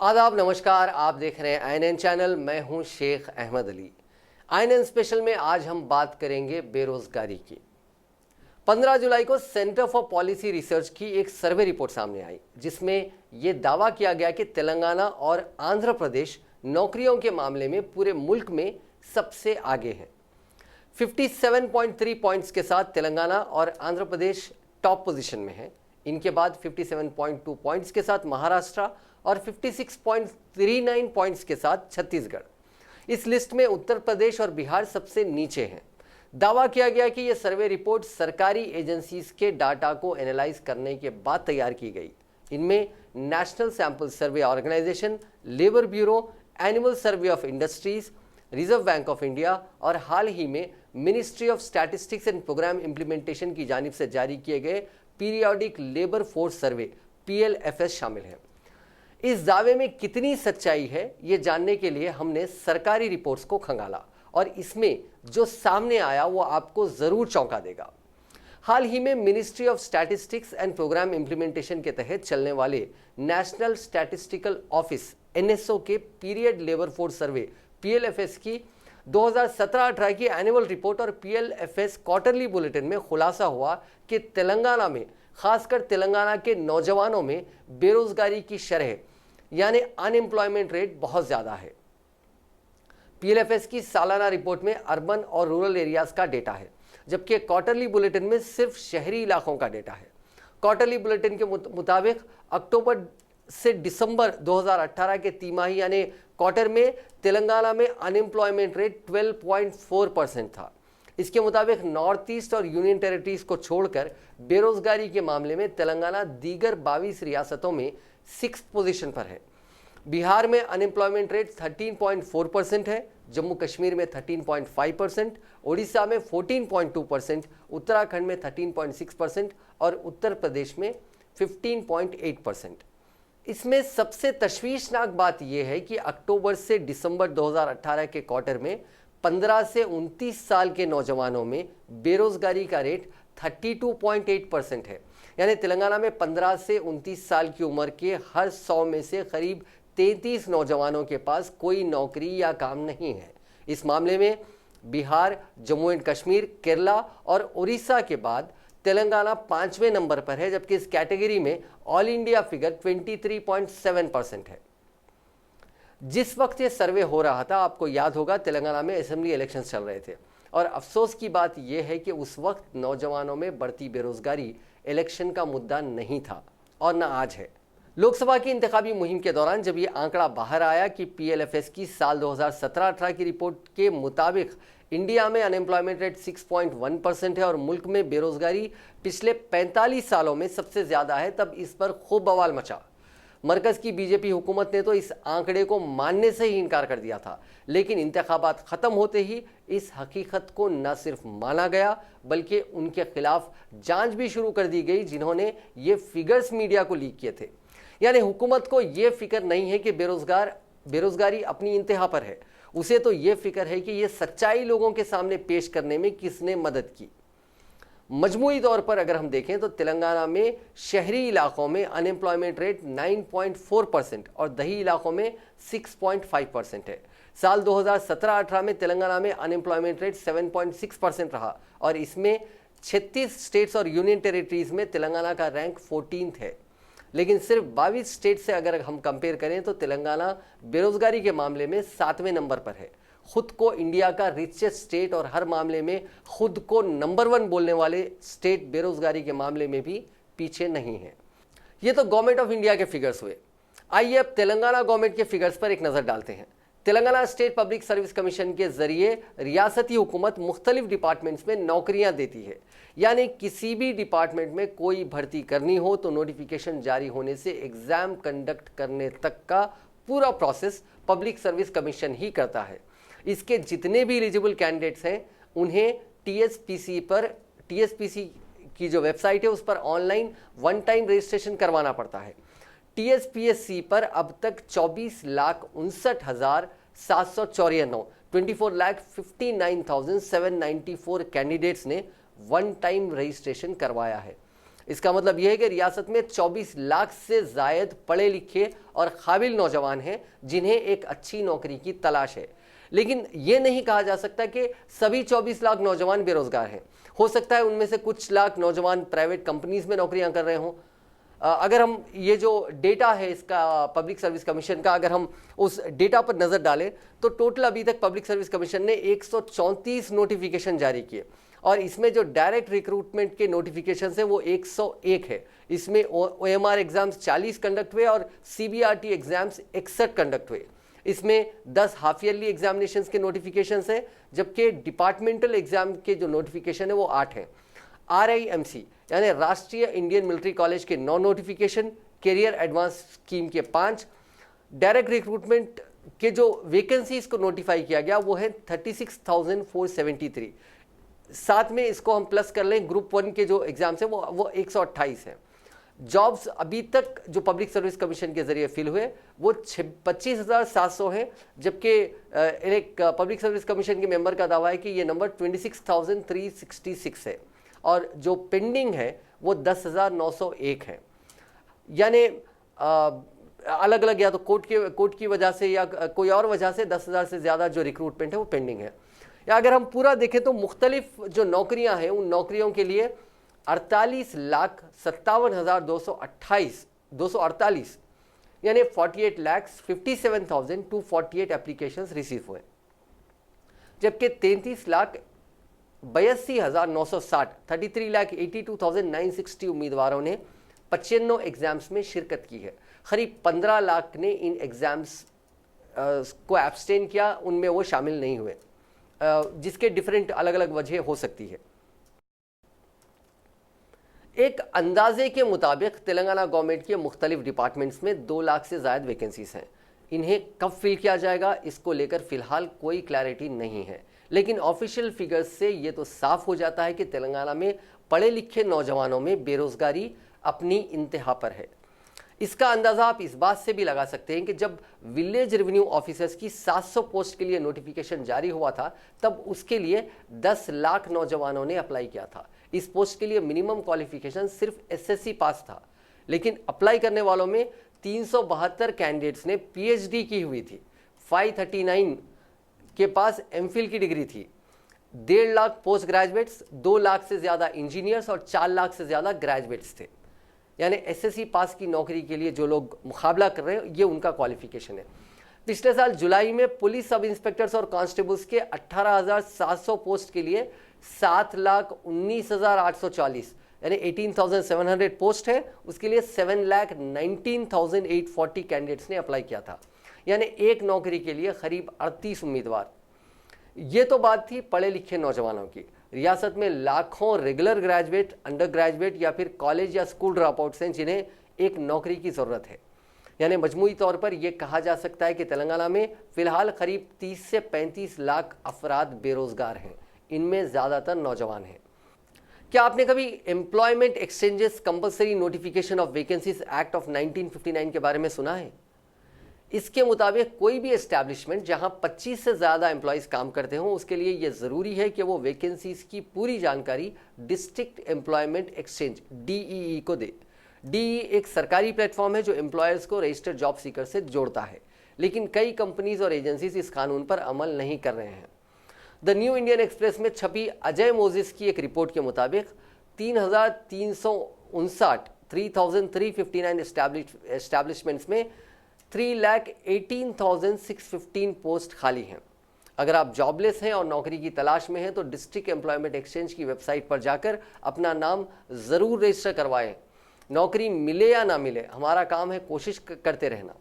आदाब, नमस्कार। आप देख रहे हैं आईएनएन चैनल। मैं हूं शेख अहमद अली। आईएनएन स्पेशल में आज हम बात करेंगे बेरोजगारी की। 15 जुलाई को सेंटर फॉर पॉलिसी रिसर्च की एक सर्वे रिपोर्ट सामने आई, जिसमें यह दावा किया गया कि तेलंगाना और आंध्र प्रदेश नौकरियों के मामले में पूरे मुल्क में सबसे आगे हैं। 57.3 पॉइंट्स के साथ तेलंगाना और आंध्र प्रदेश टॉप पोजीशन में है। इनके बाद 57.2 पॉइंट्स के साथ महाराष्ट्र और 56.39 पॉइंट्स के साथ छत्तीसगढ़। इस लिस्ट में उत्तर प्रदेश और बिहार सबसे नीचे हैं। दावा किया गया कि यह सर्वे रिपोर्ट सरकारी एजेंसीज के डाटा को एनालाइज करने के बाद तैयार की गई। इनमें National Sample Survey Organisation, Labour Bureau, Annual Survey of Industries, Reserve Bank of India और हाल ही में Ministry of Statistics and Programme Implementation की जानिब से जारी किए गए periodic labour force survey PLFS शामिल हैं। इस दावे में कितनी सच्चाई है, ये जानने के लिए हमने सरकारी रिपोर्ट्स को खंगाला और इसमें जो सामने आया वो आपको जरूर चौंका देगा। हाल ही में Ministry of Statistics and Programme Implementation के तहत चलने वाले नेशनल स्टैटिस्टिकल ऑफिस NSO के period labour force survey PLFS की 2017-18 की एनुअल रिपोर्ट और PLFS क्वार्टरली बुलेटिन में खुलासा हुआ कि तेलंगाना में, खासकर तेलंगाना के नौजवानों में बेरोजगारी की शरह यानी अनएम्प्लॉयमेंट रेट बहुत ज्यादा है। PLFS की सालाना रिपोर्ट में अर्बन और रूरल एरियाज का डेटा है, जबकि क्वार्टरली बुलेटिन में सिर्फ शहरी इलाकों का डेटा है। क्वार्टरली बुलेटिन के मुताबिक अक्टूबर से दिसंबर 2018 के तिमाही यानी क्वार्टर में तेलंगाना में अनएम्प्लॉयमेंट रेट 12.4% था। इसके मुताबिक नॉर्थ ईस्ट और यूनियन टेरिटरीज को छोड़कर बेरोजगारी के मामले में तेलंगाना दीगर 22 रियासतों में 6th पोजीशन पर है। बिहार में अनएम्प्लॉयमेंट रेट 13.4% है, जम्मू कश्मीर में 13.5%, ओडिशा में 14.2%, उत्तराखंड में 13.6% और उत्तर प्रदेश में 15.8%। इसमें सबसे तशवीशनाक बात यह है कि अक्टूबर से दिसंबर 2018 के क्वार्टर में 15 से 29 साल के नौजवानों में बेरोजगारी का रेट 32.8% है। यानी तेलंगाना में 15 से 29 साल की उम्र के हर 100 में से करीब 33 नौजवानों के पास कोई नौकरी या काम नहीं है। इस मामले में बिहार, जम्मू एंड कश्मीर, केरला और उड़ीसा के बाद तेलंगाना 5वें नंबर पर है, जबकि इस कैटेगरी में ऑल इंडिया फिगर 23.7% है। जिस वक्त ये सर्वे हो रहा था, आपको याद होगा, तेलंगाना में असेंबली इलेक्शंस चल रहे थे और अफसोस की बात यह है कि उस वक्त नौजवानों में बढ़ती बेरोजगारी इलेक्शन का मुद्दा नहीं था और न आज है। लोकसभा की इंतखाबी मुहिम के दौरान जब ये आंकड़ा बाहर आया कि PLFS की साल 2017-18 की रिपोर्ट के मुताबिक इंडिया में अनएम्प्लॉयमेंट रेट 6.1% है और मुल्क में बेरोजगारी पिछले 45 सालों में सबसे ज्यादा है, तब इस पर खूब बवाल मचा। मरकज की बीजेपी हुकूमत ने तो इस आंकड़े को मानने से ही इनकार कर दिया था, लेकिन इंतखाबात खत्म होते ही इस हकीकत को न सिर्फ माना गया बल्कि उनके खिलाफ जांच भी शुरू कर दी गई, जिन्होंने ये फिगर्स मीडिया को लीक किए थे। यानी हुकूमत को यह फिक्र नहीं है कि बेरोजगारी अपनी इंतहा पर है, उसे तो यह फिक्र है कि यह सच्चाई लोगों के सामने पेश करने में किसने मदद की। मजमूई तौर पर अगर हम देखें तो तेलंगाना में शहरी इलाकों में अनएम्प्लॉयमेंट रेट 9.4% और दही इलाकों में 6.5% है। साल 2017-18 में तेलंगाना में अनएम्प्लॉयमेंट रेट 7.6% रहा और इसमें 36 स्टेट्स और यूनियन टेरिटरीज में तेलंगाना का रैंक 14th है। लेकिन सिर्फ 22 स्टेट से अगर हम कंपेयर करें तो तेलंगाना बेरोजगारी के मामले में 7वें नंबर पर है। खुद को इंडिया का रिचेस्ट स्टेट और हर मामले में खुद को नंबर 1 बोलने वाले स्टेट बेरोजगारी के मामले में भी पीछे नहीं है। ये तो गवर्नमेंट ऑफ इंडिया के फिगर्स हुए। आइए अब तेलंगाना गवर्नमेंट के फिगर्स पर एक नजर डालते हैं। Telangana state public service commission के जरिए रियासती हुकूमत मुख्तलिफ डिपार्टमेंट्स में नौकरियां देती है। यानी किसी भी डिपार्टमेंट में कोई भर्ती करनी हो तो नोटिफिकेशन जारी होने से एग्जाम कंडक्ट करने तक का पूरा प्रोसेस पब्लिक सर्विस कमीशन ही करता है। इसके जितने भी एलिजिबल कैंडिडेट्स हैं उन्हें TSPC की जो वेबसाइट है उस पर ऑनलाइन 1 टाइम रजिस्ट्रेशन करवाना पड़ता है। TSPSC पर अब तक 24,59,794 कैंडिडेट्स ने 1 टाइम रजिस्ट्रेशन करवाया है। इसका मतलब यह है कि रियासत में 24 लाख से जायद पढ़े लिखे और काबिल नौजवान हैं जिन्हें एक अच्छी नौकरी की तलाश है। लेकिन यह नहीं कहा जा सकता कि सभी 24 लाख नौजवान बेरोजगार हैं। हो सकता है उनमें से कुछ लाख नौजवान प्राइवेट कंपनीज में नौकरियां कर रहे हों। अगर हम ये जो डेटा है इसका पब्लिक सर्विस कमीशन का, अगर हम उस डेटा पर नज़र डालें तो टोटल अभी तक पब्लिक सर्विस कमीशन ने 134 नोटिफिकेशन जारी किए और इसमें जो डायरेक्ट रिक्रूटमेंट के नोटिफिकेशन है वो 101 है। इसमें OMR एग्जाम्स 40 कंडक्ट हुए और CBRT एग्जाम्स 61 कंडक्ट हुए। इसमें 10 हाफ ईयरली एग्जामिनेशंस के नोटिफिकेशंस हैं, जबकि डिपार्टमेंटल एग्जाम के जो नोटिफिकेशन है वो 8 हैं। RIMC यानी राष्ट्रीय इंडियन मिलिट्री कॉलेज के 9 नोटिफिकेशन, कैरियर एडवांस स्कीम के 5, डायरेक्ट रिक्रूटमेंट के जो वैकेंसीज को नोटिफाई किया गया वो है 36,473। साथ में इसको हम प्लस कर लें, ग्रुप 1 के जो एग्जाम्स हैं वो 128 हैं। जॉब्स अभी तक जो पब्लिक सर्विस कमीशन के जरिए फिल हुए वो 25,700 हैं, जबकि एक पब्लिक सर्विस कमीशन के मेंबर का दावा है कि ये नंबर 26,366 है और जो पेंडिंग है वो 10,901 है। यानी अलग अलग या तो कोर्ट की वजह से या कोई और वजह से 10,000 से ज़्यादा जो रिक्रूटमेंट है वो पेंडिंग है। या अगर हम पूरा देखें तो मुख्तलिफ जो नौकरियां हैं उन नौकरियों के लिए 48,57,248 यानी 48,57,248 एप्लीकेशंस रिसीव हुए, जबकि 33,82,960 33,82,960 उम्मीदवारों ने 95 एग्जाम्स में शिरकत की है। करीब 15 लाख ने इन एग्जाम्स को एब्सटेन किया, उनमें वो शामिल नहीं हुए, जिसके डिफरेंट अलग अलग वजह हो सकती है। एक अंदाजे के मुताबिक तेलंगाना गवर्नमेंट के मुख्तलिफ डिपार्टमेंट्स में 2 लाख से ज़ायद वैकेंसीज हैं। इन्हें कब फिल किया जाएगा इसको लेकर फिलहाल कोई क्लैरिटी नहीं है, लेकिन ऑफिशियल फिगर्स से ये तो साफ हो जाता है कि तेलंगाना में पढ़े लिखे नौजवानों में बेरोजगारी अपनी इंतहा पर है। इसका अंदाज़ा आप इस बात से भी लगा सकते हैं कि जब विलेज रेवेन्यू ऑफिसर्स की 700 पोस्ट के लिए नोटिफिकेशन जारी हुआ था तब उसके लिए 10 लाख नौजवानों ने अप्लाई किया था। इस पोस्ट के लिए मिनिमम क्वालिफिकेशन सिर्फ SSC पास था, लेकिन अप्लाई करने वालों में 372 कैंडिडेट्स ने PhD की हुई थी, 539 के पास MPhil की डिग्री थी, 1.5 लाख पोस्ट ग्रेजुएट्स, 2 लाख से ज़्यादा इंजीनियर्स और 4 लाख से ज़्यादा ग्रेजुएट्स थे। यानी SSC पास की नौकरी के लिए जो लोग मुकाबला कर रहे हैं ये उनका क्वालिफिकेशन है। पिछले साल जुलाई में पुलिस सब इंस्पेक्टर्स और कांस्टेबल्स के 18,700 पोस्ट के लिए 7,19,840 यानी 18,700 पोस्ट है, उसके लिए 7,19,840 कैंडिडेट्स ने अप्लाई किया था। यानी एक नौकरी के लिए करीब 38 उम्मीदवार। ये तो बात थी पढ़े लिखे नौजवानों की। रियासत में लाखों रेगुलर ग्रेजुएट, अंडर ग्रेजुएट या फिर कॉलेज या स्कूल ड्रॉप आउट्स हैं जिन्हें एक नौकरी की ज़रूरत है। यानी मजमूई तौर पर यह कहा जा सकता है कि तेलंगाना में फ़िलहाल करीब 30 से 35 लाख अफराद बेरोज़गार हैं, इनमें ज़्यादातर नौजवान हैं। क्या आपने कभी employment exchanges compulsory notification of vacancies act of 1959 के बारे में सुना है? इसके मुताबिक कोई भी एस्टैब्लिशमेंट जहां 25 से ज़्यादा एम्प्लॉयज़ काम करते हों उसके लिए यह ज़रूरी है कि वो वैकेंसीज की पूरी जानकारी डिस्ट्रिक्ट एम्प्लॉयमेंट एक्सचेंज DEE को दे। DEE एक सरकारी प्लेटफॉर्म है जो एम्प्लॉयर्स को रजिस्टर्ड जॉब सीकर से जोड़ता है, लेकिन कई कंपनीज और एजेंसीज इस कानून पर अमल नहीं कर रहे हैं। द न्यू इंडियन एक्सप्रेस में छपी अजय मोजिस की एक रिपोर्ट के मुताबिक 3,359 एस्टैब्लिशमेंट्स में 3,18,615 पोस्ट खाली हैं। अगर आप जॉबलेस हैं और नौकरी की तलाश में हैं तो डिस्ट्रिक्ट एम्प्लॉयमेंट एक्सचेंज की वेबसाइट पर जाकर अपना नाम ज़रूर रजिस्टर करवाएं। नौकरी मिले या ना मिले, हमारा काम है कोशिश करते रहना।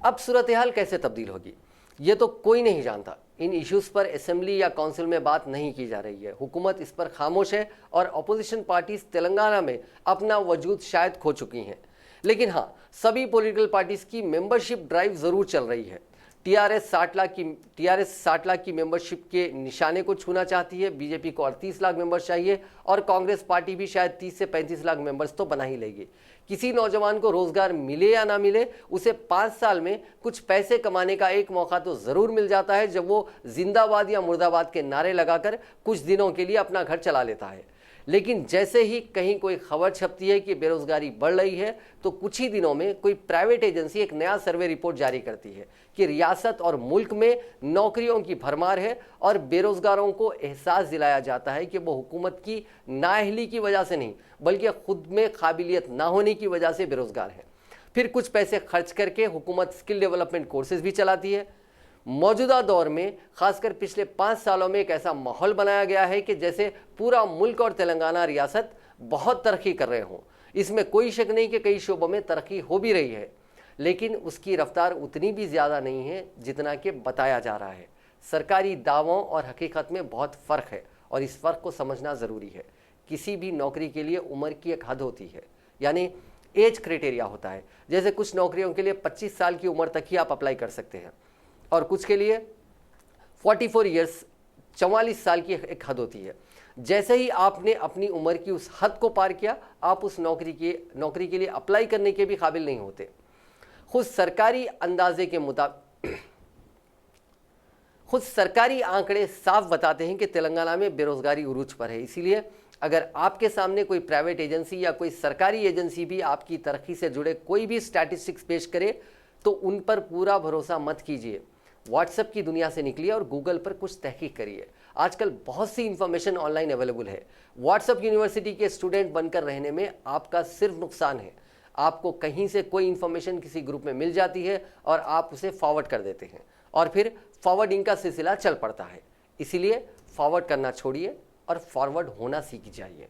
अब सूरत हाल कैसे तब्दील होगी ये तो कोई नहीं जानता। इन इश्यूज़ पर असेंबली या काउंसिल में बात नहीं की जा रही है। हुकूमत इस पर खामोश है और अपोजिशन पार्टीज तेलंगाना में अपना वजूद शायद खो चुकी हैं। लेकिन हाँ, सभी पॉलिटिकल पार्टीज की मेंबरशिप ड्राइव ज़रूर चल रही है। टीआरएस 60 लाख की मेंबरशिप के निशाने को छूना चाहती है। बीजेपी को 38 लाख मेंबर्स चाहिए और कांग्रेस पार्टी भी शायद 30 से 35 लाख मेंबर्स तो बना ही लेगी। किसी नौजवान को रोजगार मिले या ना मिले, उसे 5 साल में कुछ पैसे कमाने का एक मौका तो ज़रूर मिल जाता है जब वो जिंदाबाद या मुर्दाबाद के नारे लगाकर कुछ दिनों के लिए अपना घर चला लेता है। लेकिन जैसे ही कहीं कोई खबर छपती है कि बेरोजगारी बढ़ रही है तो कुछ ही दिनों में कोई प्राइवेट एजेंसी एक नया सर्वे रिपोर्ट जारी करती है कि रियासत और मुल्क में नौकरियों की भरमार है और बेरोजगारों को एहसास दिलाया जाता है कि वो हुकूमत की नाअहली की वजह से नहीं बल्कि खुद में काबिलियत ना होने की वजह से बेरोजगार हैं। फिर कुछ पैसे खर्च करके हुकूमत स्किल डेवलपमेंट कोर्सेज भी चलाती है। मौजूदा दौर में खासकर पिछले 5 सालों में एक ऐसा माहौल बनाया गया है कि जैसे पूरा मुल्क और तेलंगाना रियासत बहुत तरक्की कर रहे हों। इसमें कोई शक नहीं कि कई शोबों में तरक्की हो भी रही है, लेकिन उसकी रफ्तार उतनी भी ज़्यादा नहीं है जितना कि बताया जा रहा है। सरकारी दावों और हकीकत में बहुत फ़र्क है और इस फ़र्क को समझना ज़रूरी है। किसी भी नौकरी के लिए उम्र की एक हद होती है, यानी एज क्राइटेरिया होता है। जैसे कुछ नौकरियों के लिए 25 साल की उम्र तक ही आप अप्लाई कर सकते हैं और कुछ के लिए 44 ईयर्स 44 साल की एक हद होती है। जैसे ही आपने अपनी उम्र की उस हद को पार किया, आप उस नौकरी के लिए अप्लाई करने के भी काबिल नहीं होते। खुद सरकारी आंकड़े साफ बताते हैं कि तेलंगाना में बेरोजगारी उरूज पर है। इसीलिए अगर आपके सामने कोई प्राइवेट एजेंसी या कोई सरकारी एजेंसी भी आपकी तरक्की से जुड़े कोई भी स्टैटिस्टिक्स पेश करे तो उन पर पूरा भरोसा मत कीजिए। व्हाट्सएप की दुनिया से निकलिए और गूगल पर कुछ तहकीक करिए। आजकल बहुत सी इंफॉर्मेशन ऑनलाइन अवेलेबल है। व्हाट्सएप यूनिवर्सिटी के स्टूडेंट बनकर रहने में आपका सिर्फ नुकसान है। आपको कहीं से कोई इंफॉर्मेशन किसी ग्रुप में मिल जाती है और आप उसे फॉरवर्ड कर देते हैं और फिर फॉरवर्डिंग का सिलसिला चल पड़ता है। इसीलिए फॉरवर्ड करना छोड़िए और फॉरवर्ड होना सीख जाइए।